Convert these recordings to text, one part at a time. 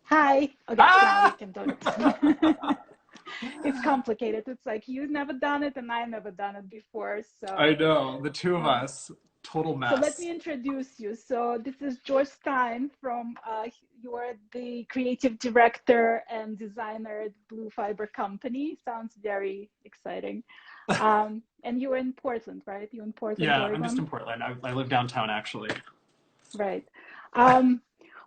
Hi. Okay, now we can do it. It's complicated. It's like you've never done it and I never done it before. I So, know, the two of um, us, total so let mess. me introduce you. So this is Josh Stein from. You are the creative director and designer at Blu Fiber Company. Sounds very exciting. And you're in Portland, right? You're in Portland, Yeah, I'm just in Oregon. Portland. I live downtown actually. Right. Um,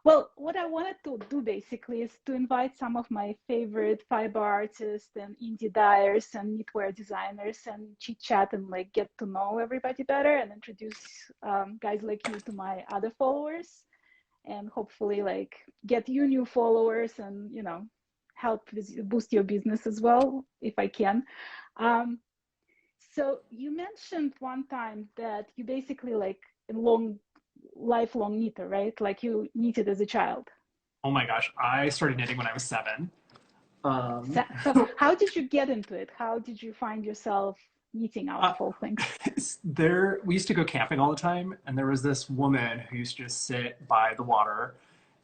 well, what I wanted to do basically is to invite some of my favorite fiber artists and indie dyers and knitwear designers and chit chat and like get to know everybody better and introduce guys like you to my other followers and hopefully like get you new followers and help boost your business as well if I can. Um, so you mentioned one time that you basically like a lifelong knitter, right? Like you knitted as a child. Oh my gosh, I started knitting when I was 7. Um, So how did you get into it? How did you find yourself knitting out uh, of all things? we used to go camping all the time, and there was this woman who used to just sit by the water,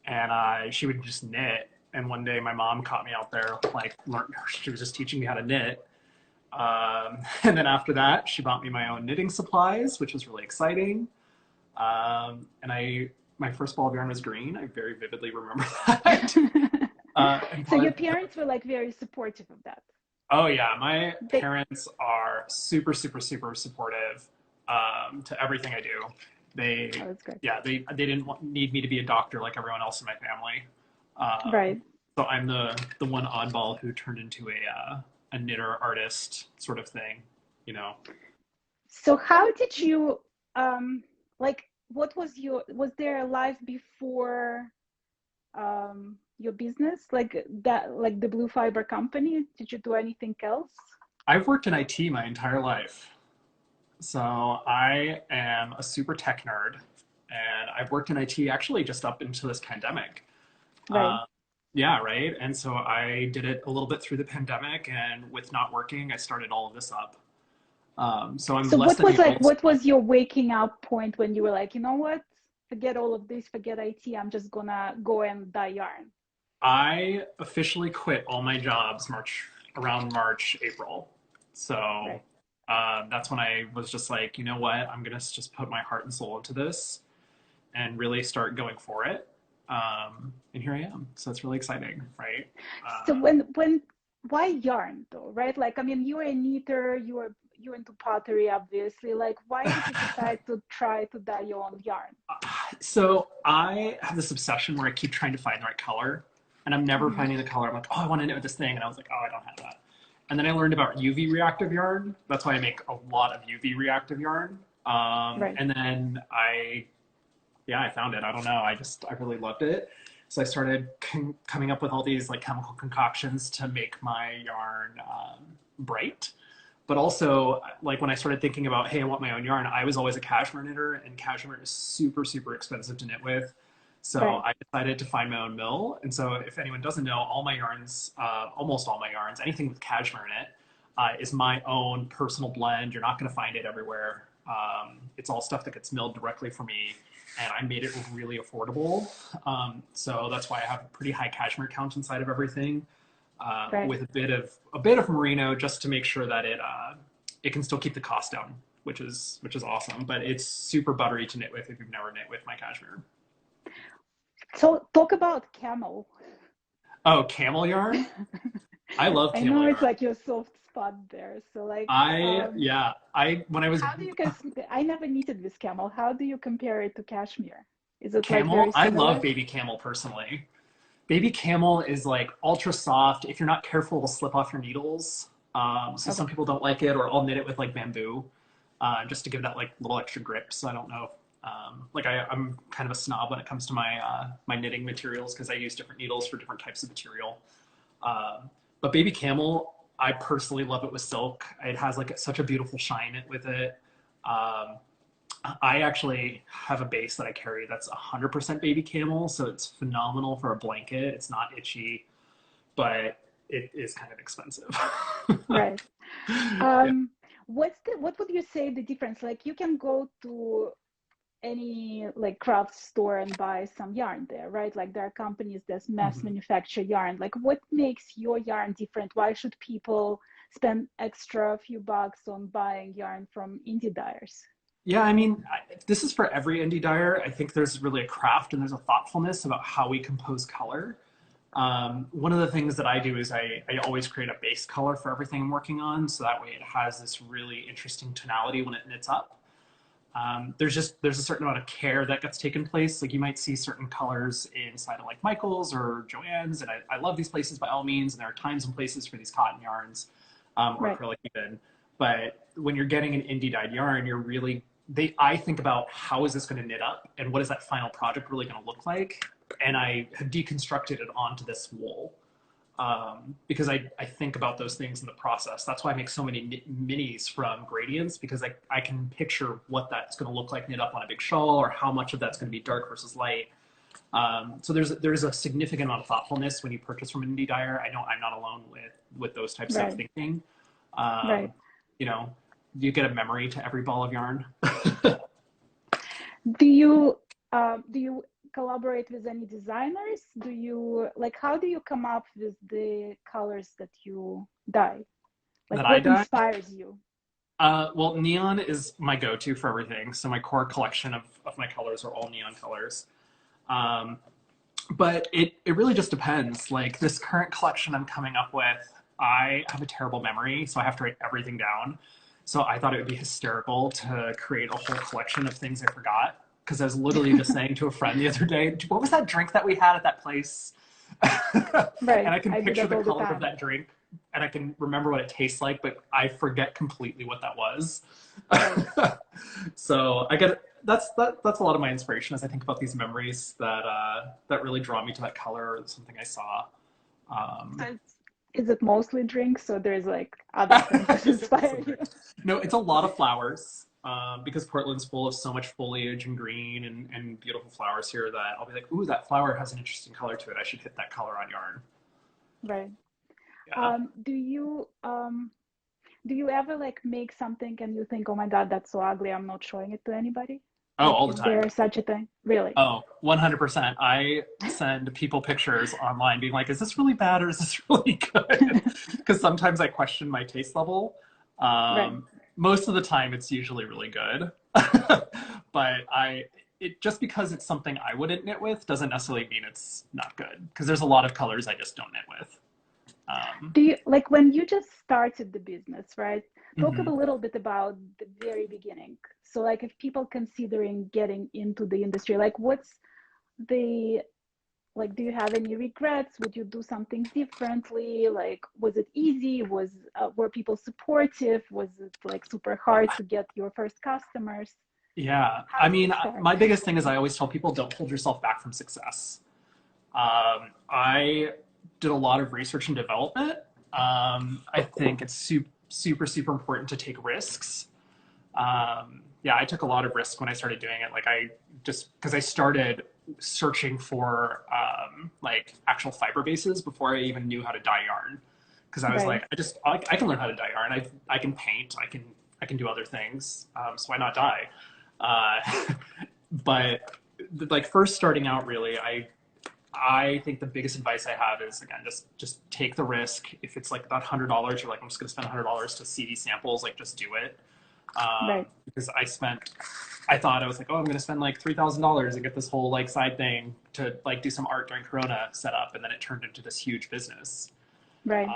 and she would just knit. And one day, my mom caught me out there, like, she was just teaching me how to knit. And then after that, she bought me my own knitting supplies, which was really exciting. My first ball of yarn was green. I very vividly remember that. And So your part, parents were like very supportive of that. oh yeah, my They, parents are super, super, super supportive to everything I do. oh, They, that's great. yeah, they didn't need me to be a doctor like everyone else in my family. Right. So I'm the one oddball who turned into a knitter artist sort of thing, you know. So how did you like was there a life before your business like that, like the Blue Fiber Company? Did you do anything else? I've worked in IT my entire life. So I am a super tech nerd, and I've worked in IT actually just up into this pandemic. Right. Uh, yeah, right. And so I did it a little bit through the pandemic, and with not working, I started all of this up. So I'm So less what than was the like old what school. was your waking up point when you were like, you know what? Forget all of this, forget IT. I'm just gonna go and dye yarn. I officially quit all my jobs around March, April. So Right. that's when I was just like, you know what? I'm gonna just put my heart and soul into this and really start going for it. And here I am. So it's really exciting, right? So Uh, when why yarn though, right? Like I mean you're a knitter, you're into pottery obviously. Like why did you decide to try to dye your own yarn? so I have this obsession where I keep trying to find the right color, and I'm never Hmm. finding the color. I'm like, oh, I want to knit with this thing, and I was like, oh, I don't have that. And then I learned about UV reactive yarn. That's why I make a lot of UV reactive yarn. Right. And then yeah, I found it. I don't know. I really loved it. So I started coming up with all these like chemical concoctions to make my yarn bright. But also, like when I started thinking about, hey, I want my own yarn, I was always a cashmere knitter, and cashmere is super, super expensive to knit with. So Right. I decided to find my own mill. And so, if anyone doesn't know, all my yarns, almost all my yarns, anything with cashmere in it, is my own personal blend. You're not going to find it everywhere. It's all stuff that gets milled directly for me, and I made it really affordable. So that's why I have a pretty high cashmere count inside of everything, Right. with a bit of merino just to make sure that it can still keep the cost down, which is awesome. But it's super buttery to knit with if you've never knit with my cashmere. So talk about camel. Oh, camel yarn. I love I camel know it's yarn. like your soft spot there. So like Yeah, I when I was how do you guys I never knitted with camel. How do you compare it to cashmere? Is it like camel. very I love similar? baby camel personally. Baby camel is like ultra soft. If you're not careful, it'll slip off your needles. So Okay. some people don't like it, or I'll knit it with like bamboo, just to give that like little extra grip. So I don't know. Like I'm kind of a snob when it comes to my knitting materials because I use different needles for different types of material. But baby camel, I personally love it with silk. It has like such a beautiful shine with it. Um, I actually have a base that I carry that's 100% baby camel, so it's phenomenal for a blanket. It's not itchy, but it is kind of expensive. Right. Yeah. What would you say the difference? Like you can go to any like craft store and buy some yarn there, right? Like there are companies that mass manufacture yarn. Like what makes your yarn different? Why should people spend extra few bucks on buying yarn from indie dyers? Yeah, I mean, this is for every indie dyer. I think there's really a craft and there's a thoughtfulness about how we compose color. One of the things that I do is I always create a base color for everything I'm working on, so that way it has this really interesting tonality when it knits up. There's a certain amount of care that gets taken place. Like you might see certain colors inside of like Michael's or Joann's, and I love these places by all means, and there are times and places for these cotton yarns or acrylic even. But when you're getting an indie dyed yarn, you're really I think about how is this going to knit up and what is that final project really going to look like, and I have deconstructed it onto this wool. Because I think about those things in the process. That's why I make so many minis from gradients, because I can picture what that's going to look like knit up on a big shawl, or how much of that's going to be dark versus light. So there's a significant amount of thoughtfulness when you purchase from an indie dyer. I know I'm not alone with those types of thinking. You know, you get a memory to every ball of yarn. Do you collaborate with any designers? Do you like, how do you come up with the colors that you dye? Like what inspires you? Well, neon is my go-to for everything. So my core collection of my colors are all neon colors. But it really just depends. Like this current collection I'm coming up with, I have a terrible memory, so I have to write everything down. So I thought it would be hysterical to create a whole collection of things I forgot. Because I was literally just saying to a friend the other day, what was that drink that we had at that place? And I can picture the color of that drink, and I can remember what it tastes like, but I forget completely what that was. So that's a lot of my inspiration as I think about these memories that really draw me to that color or something I saw. Is it mostly drinks, or there's like other things that inspire you? No, it's a lot of flowers. Because Portland's full of so much foliage and green and beautiful flowers here, that I'll be like, ooh, that flower has an interesting color to it. I should hit that color on yarn. Right. Yeah. Do you ever like make something and you think, oh my God, that's so ugly, I'm not showing it to anybody? Oh, like, all the time. Is there such a thing? Really? Oh, 100%. I send people pictures online being like, is this really bad or is this really good? Because sometimes I question my taste level. Most of the time it's usually really good. But just because it's something I wouldn't knit with doesn't necessarily mean it's not good. Because there's a lot of colors I just don't knit with. Do you, like when you just started the business, right? Talk a little bit about the very beginning. So like if people considering getting into the industry, like what's the, like, do you have any regrets? Would you do something differently? Like, was it easy? Were people supportive? Was it like super hard to get your first customers? Yeah, I mean, my biggest thing is I always tell people, don't hold yourself back from success. I did a lot of research and development. I think it's super important to take risks. Yeah, I took a lot of risks when I started doing it. Like because I started searching for like actual fiber bases before I even knew how to dye yarn. Because I was like, I can learn how to dye yarn. I can paint. I can do other things. So why not dye? But like first starting out, really, I think the biggest advice I have is, again, just take the risk. If it's like about $100, you're like, I'm just going to spend $100 to see these samples, like just do it. Because I thought I was like, oh, I'm going to spend like $3,000 and get this whole like side thing to like do some art during Corona setup. And then it turned into this huge business. Right.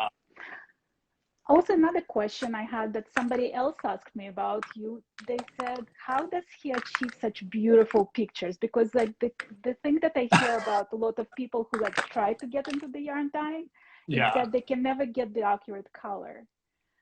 Also, another question I had that somebody else asked me about you, they said, how does he achieve such beautiful pictures? Because like the thing that I hear about a lot of people who like try to get into the yarn dyeing is that they can never get the accurate color.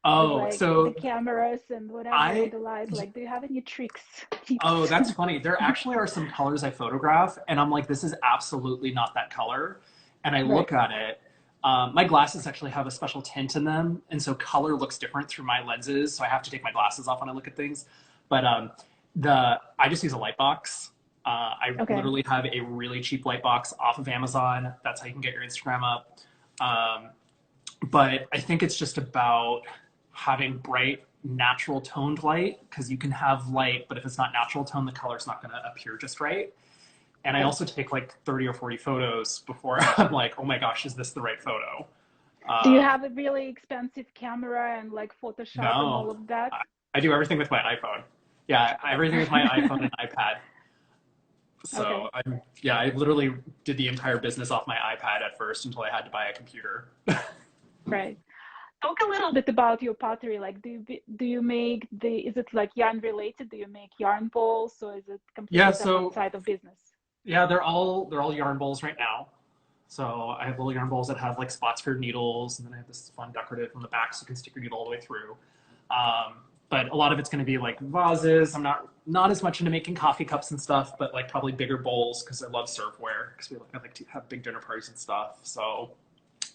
Oh, like, so the cameras and whatever, the light, like, do you have any tricks? Tips? Oh, that's funny. There actually are some colors I photograph and I'm like, this is absolutely not that color. And I look at it. My glasses actually have a special tint in them, and so color looks different through my lenses, so I have to take my glasses off when I look at things. But I just use a light box. I literally have a really cheap light box off of Amazon. That's how you can get your Instagram up. But I think it's just about having bright natural toned light, because you can have light, but if it's not natural tone, the color's not going to appear just right. And I also take like 30 or 40 photos before I'm like, oh my gosh, is this the right photo? Do you have a really expensive camera and like Photoshop and No, all of that? I do everything with my iPhone. Yeah, everything with my iPhone and iPad. Okay. So yeah, I literally did the entire business off my iPad at first until I had to buy a computer. Right. Talk a little bit about your pottery. Like, do you make is it like yarn related? Do you make yarn balls, or is it Yeah, completely separate so side of business? yeah, they're all yarn bowls right now. So I have little yarn bowls that have like spots for needles, and then I have this fun decorative on the back so you can stick your needle all the way through. Um, but a lot of it's going to be like vases. I'm not as much into making coffee cups and stuff, but like probably bigger bowls because I love serveware because I like to have big dinner parties and stuff. So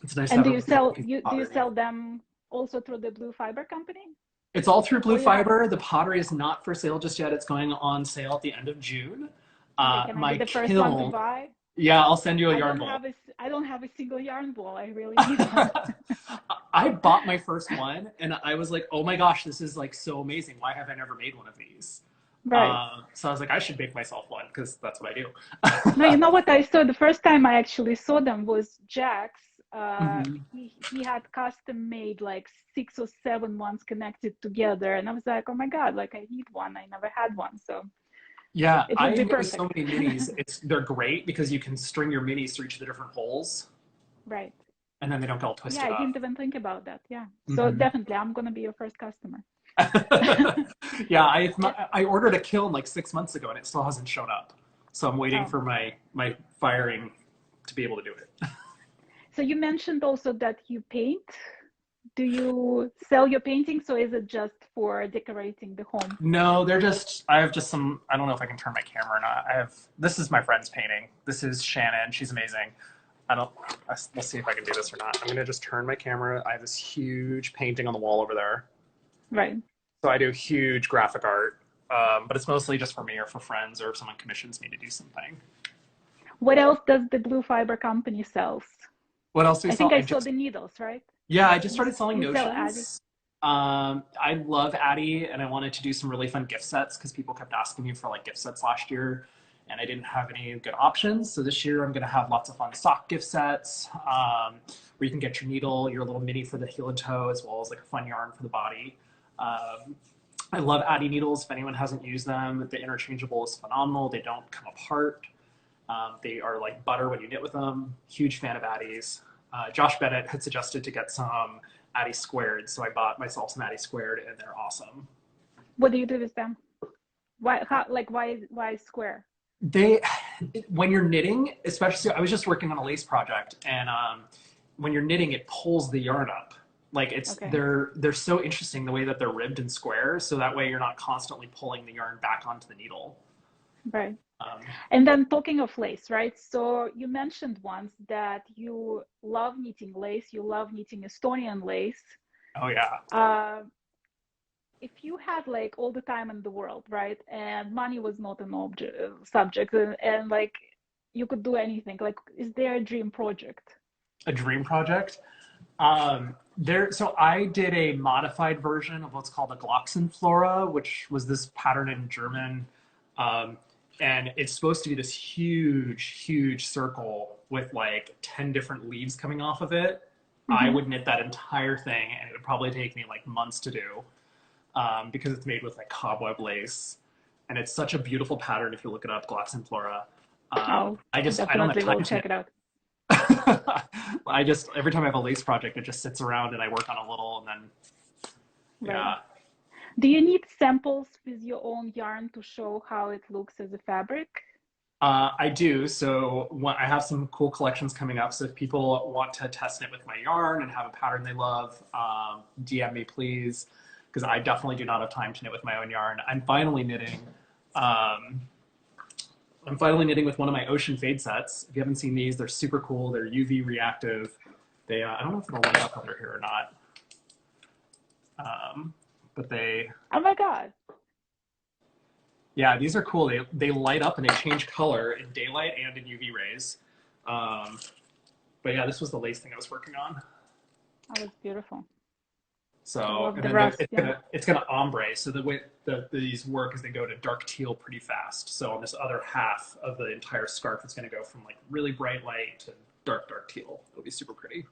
it's nice to And have a do you pottery. sell them also through the Blu Fiber Company? It's all through Blu Or you have, Fiber. The pottery is not for sale just yet. It's going on sale at the end of June. okay, can I be My the first one to kiln, buy? yeah, I'll send you a yarn bowl. I don't have a single yarn ball. I really need one. I bought my first one and I was like, oh my gosh, this is like so amazing. Why have I never made one of these? Right. So I was like, I should make myself one because that's what I do. No, you know what I saw? The first time I actually saw them was Jack's. Mm-hmm. He had custom made like 6 or 7 ones connected together, and I was like, oh my God, like I need one. I never had one, so Yeah, it I would be know so perfect. many minis. They're great because you can string your minis through each of the different holes Right. and then they don't get all Yeah, twisted I up. didn't even think about that. Yeah. So Mm-hmm. definitely, I'm gonna be your first customer. Yeah, And, I ordered a kiln like 6 months ago and it still hasn't shown up. So I'm waiting oh, for my firing to be able to do it. so you mentioned also that you paint. Do you sell your paintings, or is it just for decorating the home? No, I have just some, I don't know if I can turn my camera or not. This is my friend's painting. This is Shannon. She's amazing. Let's see if I can do this or not. I'm going to just turn my camera. I have this huge painting on the wall over there. Right. So I do huge graphic art, but it's mostly just for me or for friends or if someone commissions me to do something. What else does the Blu Fiber Company sells? What else do we I sell? think I saw the needles, right? Yeah, I just started selling You sell Addy. notions. I love Addy, and I wanted to do some really fun gift sets because people kept asking me for like gift sets last year, and I didn't have any good options. So this year I'm going to have lots of fun sock gift sets where you can get your needle, your little mini for the heel and toe, as well as like a fun yarn for the body. I love Addy needles. If anyone hasn't used them, the interchangeable is phenomenal. They don't come apart. They are like butter when you knit with them. Huge fan of Addies. Josh Bennett had suggested to get some Addy squared, so I bought myself some Addy squared, and they're awesome. What do you do with them? Why square? They, when you're knitting, especially, I was just working on a lace project, and when you're knitting, it pulls the yarn up. Like Okay. they're so interesting the way that they're ribbed and square, so that way you're not constantly pulling the yarn back onto the needle. Right. Um, And then talking of lace, right? So you mentioned once that you love knitting lace, you love knitting Estonian lace. oh yeah. If you had like all the time in the world, right, and money was not an subject, and like you could do anything, like, is there a dream project? A dream project. So I did a modified version of what's called a Gloxenflora, which was this pattern in German. Um, and it's supposed to be this huge, huge circle with like 10 different leaves coming off of it. I Mm-hmm. would knit that entire thing and it would probably take me like months to do because it's made with like cobweb lace. And it's such a beautiful pattern if you look it up, Gloxenflora. Oh, I don't have definitely will time to check knit. it out. Every time I have a lace project, it just sits around and I work on a little and then, Right. yeah. Do you need samples with your own yarn to show how it looks as a fabric? I do. So I have some cool collections coming up. So if people want to test knit with my yarn and have a pattern they love, DM me please, because I definitely do not have time to knit with my own yarn. Um, I'm finally knitting with one of my ocean fade sets. If you haven't seen these, they're super cool. They're UV reactive. I don't know if it'll light up under here or not. But Oh my God. yeah, these are cool. They light up and they change color in daylight and in UV rays. But yeah, this was the lace thing I was working on. That was beautiful. I So, love and the then rust. Yeah. it's gonna ombre. So the way these work is they go to dark teal pretty fast. So on this other half of the entire scarf, it's gonna go from like really bright light to dark teal. It'll be super pretty.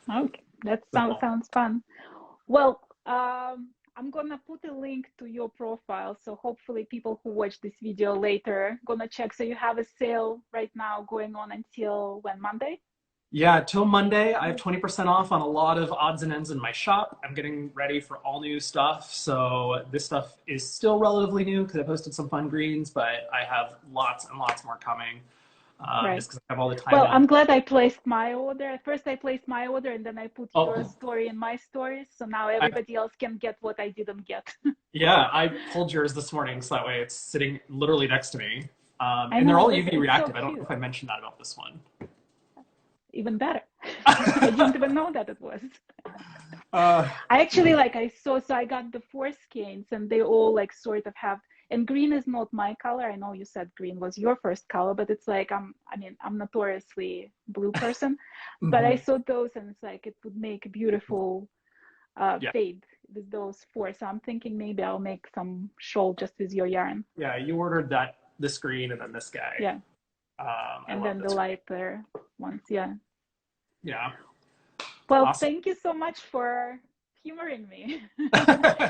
Okay, that So, sounds fun. Well, I'm gonna put a link to your profile, so hopefully people who watch this video later gonna check. So you have a sale right now going on until when, Monday? yeah, till Monday, I have 20% off on a lot of odds and ends in my shop. I'm getting ready for all new stuff. So this stuff is still relatively new because I posted some fun greens, but I have lots and lots more coming Right. just because I have all the time Well, in. I'm glad I placed my order. At first I placed my order and then I put your Oh, story in my stories. So now I, everybody else can get what I didn't get. yeah, I pulled yours this morning so that way it's sitting literally next to me. I And they're know, all UV it's so reactive. I don't know cute. if I mentioned that about this one. Even better. I didn't even know that it was. uh, I actually like so I got the four skeins and they all like sort of have, and green is not my color. I know you said green was your first color, but it's like I'm notoriously blue person, but I mhm. saw those and it's like it would make a beautiful Yeah, fade with those four. So I'm thinking maybe I'll make some shawl just with your yarn. yeah, you ordered this green and then this guy. Yeah, I and love then the this green. lighter ones. Yeah. Yeah, Well, awesome. thank you so much for humoring me.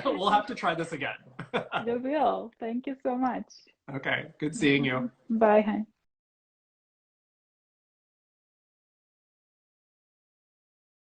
We'll have to try this again. You will. Thank you so much. Okay, good seeing you. Bye.